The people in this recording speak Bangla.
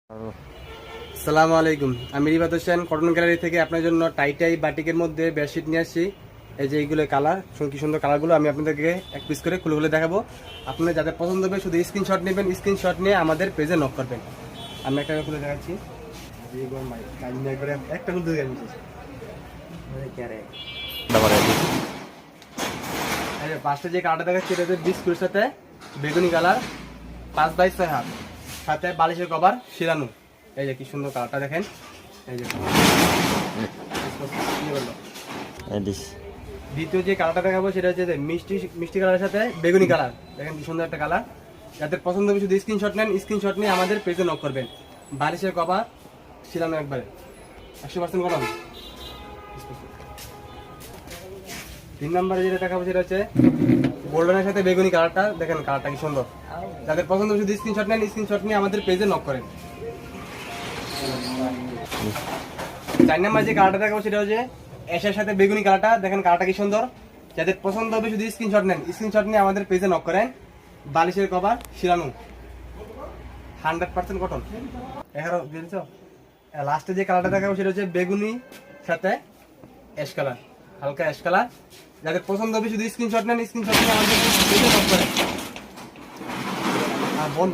আসসালামু আলাইকুম, আমি রিবাত হোসেন কটন গ্যালারি থেকে আপনার জন্য টাই বাটিকের মধ্যে বেডশিট নিয়ে আসছি। এই যে এইগুলো কালার, কি সুন্দর কালারগুলো আমি আপনাদেরকে এক পিস করে খুলে খুলে দেখাবো। আপনাদের যাদের পছন্দ হবে শুধু স্ক্রিনশট নেবেন, স্ক্রিনশট নিয়ে আমাদের পেজে নক করবেন। আমি একটা খুলে দেখাচ্ছি। একটা খুলতে পাঁচটা যে কালারটা দেখাচ্ছি এটা হচ্ছে বিস্কুটের সাথে বেগুনি কালার, 5x6 হাত, সাথে বালিশের কভার শিরানো। এই যে কি সুন্দর কালারটা দেখেন। এই যে দ্বিতীয় যে কালারটা দেখাবো সেটা হচ্ছে মিষ্টি কালারের সাথে বেগুনি কালার। দেখেন কি সুন্দর একটা কালার। যাদের পছন্দ হবে শুধু স্ক্রিনশট নেন, স্ক্রিনশট নিয়ে আমাদের পেজে নক করবেন। বালিশের কভার শিরানো একবারে 100% কলম। 3 নম্বরে যেটা দেখাবো সেটা হচ্ছে গোল্ডেনের সাথে বেগুনি কালারটা। দেখেন কালারটা কি সুন্দর। যাদের পছন্দ হবে শুধু স্ক্রিনশট নেন, স্ক্রিনশট নিয়ে আমাদের পেজে নক করেন। 4 নম্বর যে কালারটা দেখাবো সেটা হচ্ছে অ্যাশের সাথে বেগুনি কালারটা। দেখেন কালারটা কি সুন্দর। যাদের পছন্দ হবে শুধু স্ক্রিনশট নেন, স্ক্রিনশট নিয়ে আমাদের পেজে নক করেন। বালিশের কভার শিরানো 100% কটন। এখানে বুঝেছো। লাস্টে যে কালারটা দেখাবো সেটা হচ্ছে বেগুনি সাথে অ্যাশ কালার, হালকা অ্যাশ কালার। যাদের পছন্দ হবে শুধু স্ক্রিনশট নেন, স্ক্রিনশট নিয়ে আমাদের পেজে নক করেন। আর বন্ধ